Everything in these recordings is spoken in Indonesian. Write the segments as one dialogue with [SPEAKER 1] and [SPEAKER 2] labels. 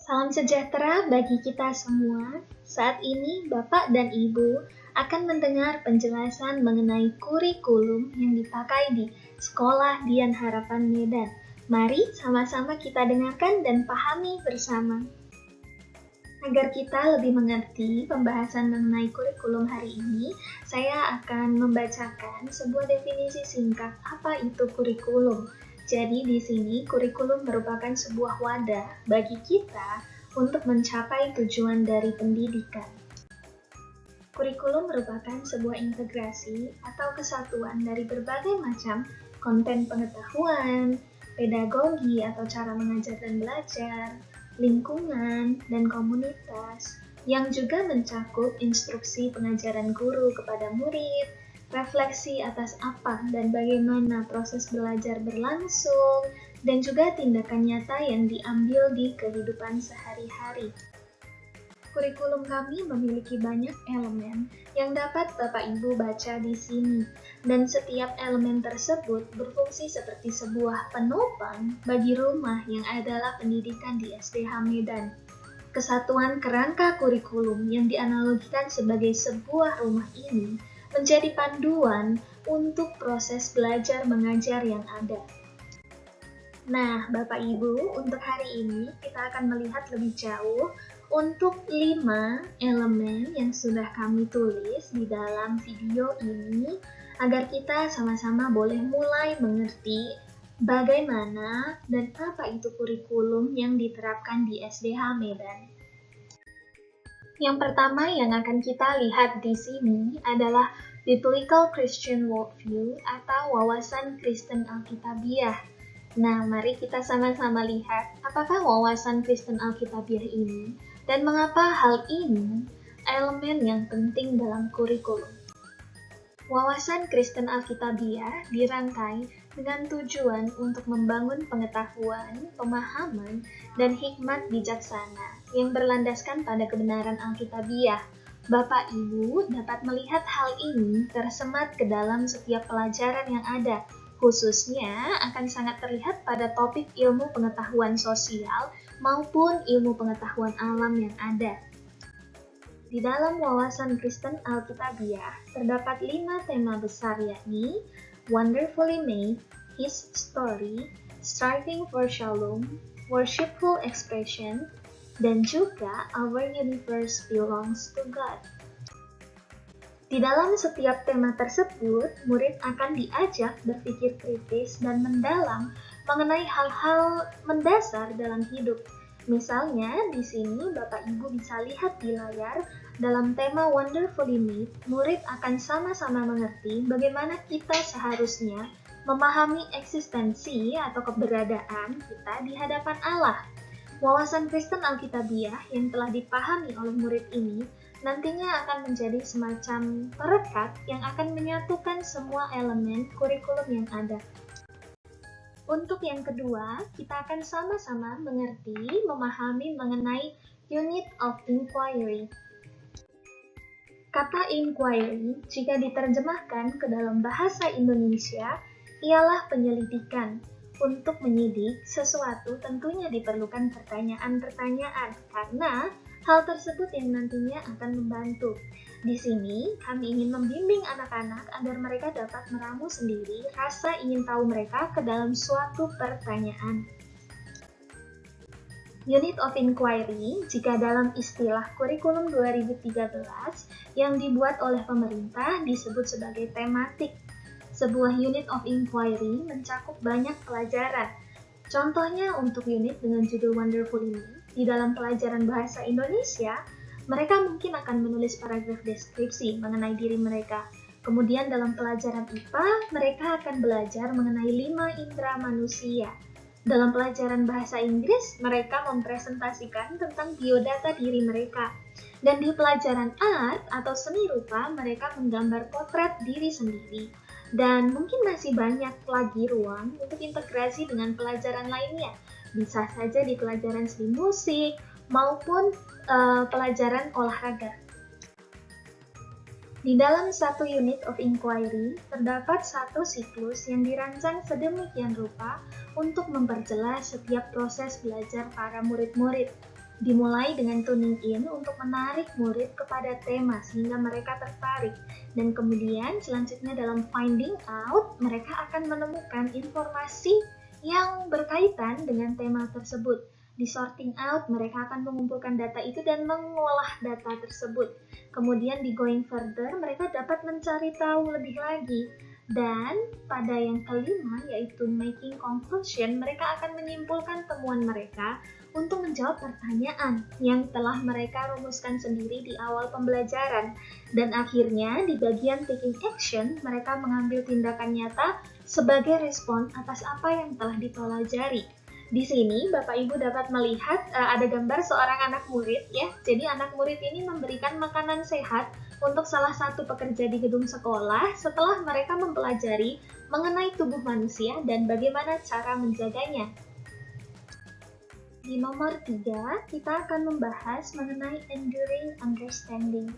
[SPEAKER 1] Salam sejahtera bagi kita semua. Saat ini Bapak dan Ibu akan mendengar penjelasan mengenai kurikulum yang dipakai di Sekolah Dian Harapan Medan. Mari sama-sama kita dengarkan dan pahami bersama. Agar kita lebih mengerti pembahasan mengenai kurikulum hari ini, saya akan membacakan sebuah definisi singkat apa itu kurikulum. Jadi di sini kurikulum merupakan sebuah wadah bagi kita untuk mencapai tujuan dari pendidikan. Kurikulum merupakan sebuah integrasi atau kesatuan dari berbagai macam konten pengetahuan, pedagogi atau cara mengajar dan belajar, lingkungan, dan komunitas, yang juga mencakup instruksi pengajaran guru kepada murid, refleksi atas apa dan bagaimana proses belajar berlangsung, dan juga tindakan nyata yang diambil di kehidupan sehari-hari. Kurikulum kami memiliki banyak elemen yang dapat Bapak Ibu baca di sini, dan setiap elemen tersebut berfungsi seperti sebuah penopang bagi rumah yang adalah pendidikan di SDH Medan. Kesatuan kerangka kurikulum yang dianalogikan sebagai sebuah rumah ini menjadi panduan untuk proses belajar mengajar yang ada. Nah, Bapak Ibu, untuk hari ini kita akan melihat lebih jauh untuk 5 elemen yang sudah kami tulis di dalam video ini agar kita sama-sama boleh mulai mengerti bagaimana dan apa itu kurikulum yang diterapkan di SDH Medan. Yang pertama yang akan kita lihat di sini adalah Biblical Christian Worldview atau wawasan Kristen Alkitabiah. Nah, mari kita sama-sama lihat apakah wawasan Kristen Alkitabiah ini dan mengapa hal ini elemen yang penting dalam kurikulum. Wawasan Kristen Alkitabiah dirangkai dengan tujuan untuk membangun pengetahuan, pemahaman, dan hikmat bijaksana yang berlandaskan pada kebenaran Alkitabiah. Bapak Ibu dapat melihat hal ini tersemat ke dalam setiap pelajaran yang ada, khususnya akan sangat terlihat pada topik ilmu pengetahuan sosial maupun ilmu pengetahuan alam yang ada. Di dalam wawasan Kristen Alkitabiah terdapat 5 tema besar yakni Wonderfully Made, His Story, Striving for Shalom, Worshipful Expression, dan juga Our Universe Belongs to God. Di dalam setiap tema tersebut, murid akan diajak berpikir kritis dan mendalam mengenai hal-hal mendasar dalam hidup. Misalnya, di sini Bapak Ibu bisa lihat di layar, dalam tema Wonderfully Made, murid akan sama-sama mengerti bagaimana kita seharusnya memahami eksistensi atau keberadaan kita di hadapan Allah. Wawasan Kristen Alkitabiah yang telah dipahami oleh murid ini nantinya akan menjadi semacam perekat yang akan menyatukan semua elemen kurikulum yang ada. Untuk yang kedua, kita akan sama-sama memahami mengenai Unit of Inquiry. Kata inquiry, jika diterjemahkan ke dalam bahasa Indonesia, ialah penyelidikan. Untuk menyidik sesuatu tentunya diperlukan pertanyaan-pertanyaan, karena hal tersebut yang nantinya akan membantu. Di sini, kami ingin membimbing anak-anak agar mereka dapat meramu sendiri rasa ingin tahu mereka ke dalam suatu pertanyaan. Unit of Inquiry, jika dalam istilah kurikulum 2013 yang dibuat oleh pemerintah disebut sebagai tematik. Sebuah unit of inquiry mencakup banyak pelajaran. Contohnya untuk unit dengan judul Wonderfully Made, di dalam pelajaran bahasa Indonesia, mereka mungkin akan menulis paragraf deskripsi mengenai diri mereka. Kemudian dalam pelajaran IPA, mereka akan belajar mengenai 5 indera manusia. Dalam pelajaran bahasa Inggris, mereka mempresentasikan tentang biodata diri mereka. Dan di pelajaran art atau seni rupa, mereka menggambar potret diri sendiri. Dan mungkin masih banyak lagi ruang untuk integrasi dengan pelajaran lainnya. Bisa saja di pelajaran seni musik maupun pelajaran olahraga. Di dalam satu unit of inquiry, terdapat satu siklus yang dirancang sedemikian rupa untuk memperjelas setiap proses belajar para murid-murid. Dimulai dengan tuning in untuk menarik murid kepada tema sehingga mereka tertarik. Dan kemudian selanjutnya dalam finding out, mereka akan menemukan informasi yang berkaitan dengan tema tersebut. Di sorting out, mereka akan mengumpulkan data itu dan mengolah data tersebut. Kemudian di going further, mereka dapat mencari tahu lebih lagi. Dan pada yang kelima, yaitu making conclusion, mereka akan menyimpulkan temuan mereka untuk menjawab pertanyaan yang telah mereka rumuskan sendiri di awal pembelajaran. Dan akhirnya, di bagian taking action, mereka mengambil tindakan nyata sebagai respon atas apa yang telah dipelajari. Di sini Bapak Ibu dapat melihat ada gambar seorang anak murid ya. Jadi anak murid ini memberikan makanan sehat untuk salah satu pekerja di gedung sekolah setelah mereka mempelajari mengenai tubuh manusia dan bagaimana cara menjaganya. Di nomor 3, kita akan membahas mengenai enduring understanding.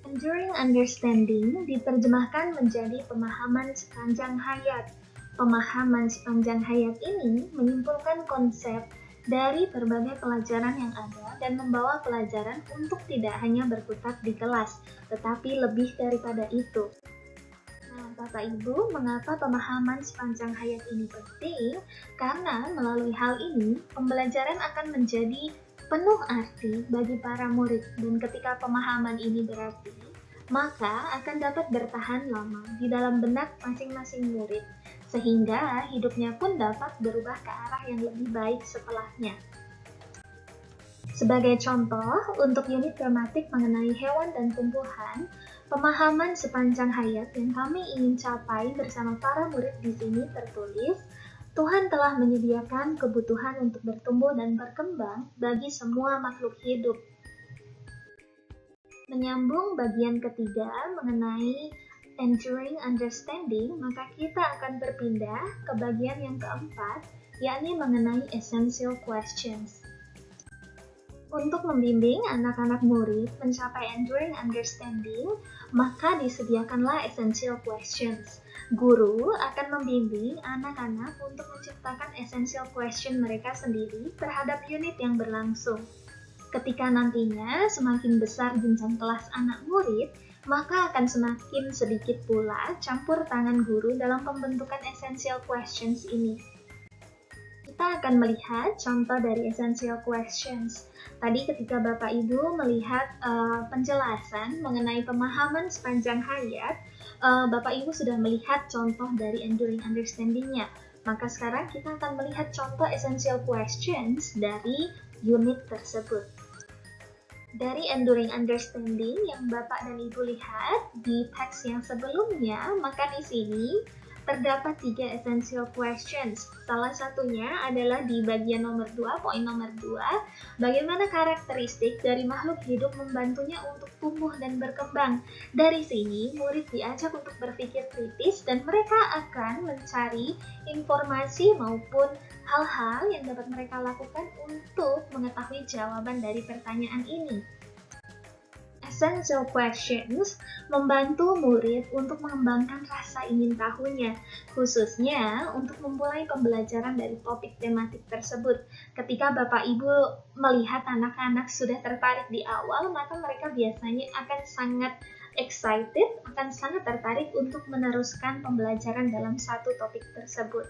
[SPEAKER 1] Enduring understanding diterjemahkan menjadi pemahaman sepanjang hayat. Pemahaman sepanjang hayat ini menyimpulkan konsep dari berbagai pelajaran yang ada dan membawa pelajaran untuk tidak hanya berkutat di kelas, tetapi lebih daripada itu. Nah, Bapak Ibu, mengapa pemahaman sepanjang hayat ini penting? Karena melalui hal ini, pembelajaran akan menjadi penuh arti bagi para murid, dan ketika pemahaman ini berarti, maka akan dapat bertahan lama di dalam benak masing-masing murid, sehingga hidupnya pun dapat berubah ke arah yang lebih baik setelahnya. Sebagai contoh, untuk unit tematik mengenai hewan dan tumbuhan, pemahaman sepanjang hayat yang kami ingin capai bersama para murid di sini tertulis, Tuhan telah menyediakan kebutuhan untuk bertumbuh dan berkembang bagi semua makhluk hidup. Menyambung bagian ketiga mengenai enduring understanding, maka kita akan berpindah ke bagian yang keempat, yakni mengenai essential questions. Untuk membimbing anak-anak murid mencapai enduring understanding, maka disediakanlah essential questions. Guru akan membimbing anak-anak untuk menciptakan essential question mereka sendiri terhadap unit yang berlangsung. Ketika nantinya semakin besar jenjang kelas anak murid, maka akan semakin sedikit pula campur tangan guru dalam pembentukan essential questions ini. Kita akan melihat contoh dari essential questions. Tadi ketika Bapak Ibu melihat penjelasan mengenai pemahaman sepanjang hayat, Bapak Ibu sudah melihat contoh dari enduring understanding-nya. Maka sekarang kita akan melihat contoh essential questions dari unit tersebut. Dari enduring understanding yang Bapak dan Ibu lihat di teks yang sebelumnya, maka di sini terdapat 3 essential questions. Salah satunya adalah di bagian nomor 2, poin nomor 2, bagaimana karakteristik dari makhluk hidup membantunya untuk tumbuh dan berkembang. Dari sini, murid diajak untuk berpikir kritis dan mereka akan mencari informasi maupun hal-hal yang dapat mereka lakukan untuk mengetahui jawaban dari pertanyaan ini. Essential questions membantu murid untuk mengembangkan rasa ingin tahunya, khususnya untuk memulai pembelajaran dari topik tematik tersebut. Ketika Bapak Ibu melihat anak-anak sudah tertarik di awal, maka mereka biasanya akan sangat excited, akan sangat tertarik untuk meneruskan pembelajaran dalam satu topik tersebut.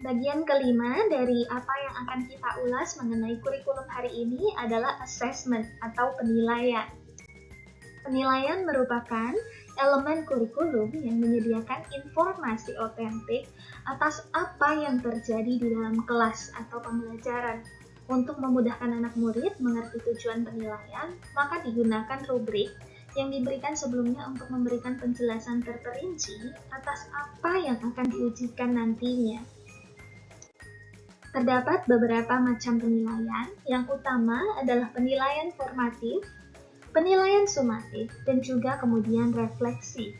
[SPEAKER 1] Bagian kelima dari apa yang akan kita ulas mengenai kurikulum hari ini adalah assessment atau penilaian. Penilaian merupakan elemen kurikulum yang menyediakan informasi otentik atas apa yang terjadi di dalam kelas atau pembelajaran. Untuk memudahkan anak murid mengerti tujuan penilaian, maka digunakan rubrik yang diberikan sebelumnya untuk memberikan penjelasan terperinci atas apa yang akan diujikan nantinya. Terdapat beberapa macam penilaian, yang utama adalah penilaian formatif, penilaian sumatif, dan juga kemudian refleksi.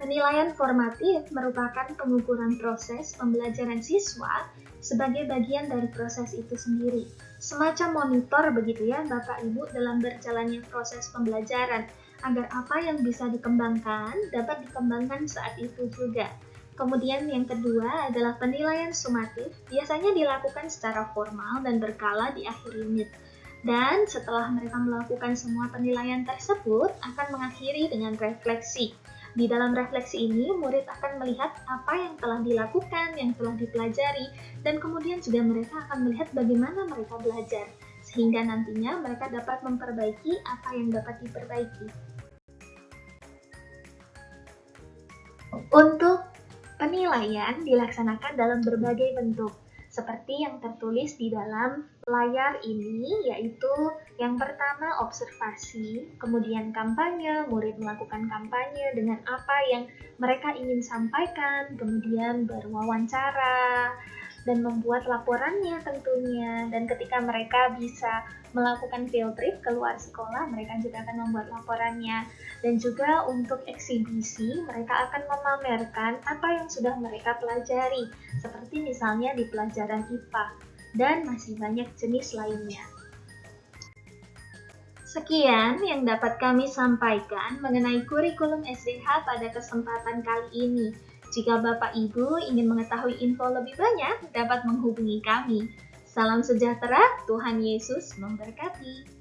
[SPEAKER 1] Penilaian formatif merupakan pengukuran proses pembelajaran siswa sebagai bagian dari proses itu sendiri. Semacam monitor begitu ya Bapak Ibu dalam berjalannya proses pembelajaran, agar apa yang bisa dikembangkan dapat dikembangkan saat itu juga. Kemudian yang kedua adalah penilaian sumatif, biasanya dilakukan secara formal dan berkala di akhir unit. Dan setelah mereka melakukan semua penilaian tersebut, akan mengakhiri dengan refleksi. Di dalam refleksi ini, murid akan melihat apa yang telah dilakukan, yang telah dipelajari, dan kemudian juga mereka akan melihat bagaimana mereka belajar, sehingga nantinya mereka dapat memperbaiki apa yang dapat diperbaiki. Untuk penilaian dilaksanakan dalam berbagai bentuk, seperti yang tertulis di dalam layar ini, yaitu yang pertama observasi, kemudian kampanye, murid melakukan kampanye dengan apa yang mereka ingin sampaikan, kemudian berwawancara, dan membuat laporannya tentunya. Dan ketika mereka bisa melakukan field trip keluar sekolah, mereka juga akan membuat laporannya. Dan juga untuk eksibisi, mereka akan memamerkan apa yang sudah mereka pelajari, seperti misalnya di pelajaran IPA, dan masih banyak jenis lainnya. Sekian yang dapat kami sampaikan mengenai kurikulum SDH pada kesempatan kali ini. Jika Bapak Ibu ingin mengetahui info lebih banyak, dapat menghubungi kami. Salam sejahtera, Tuhan Yesus memberkati.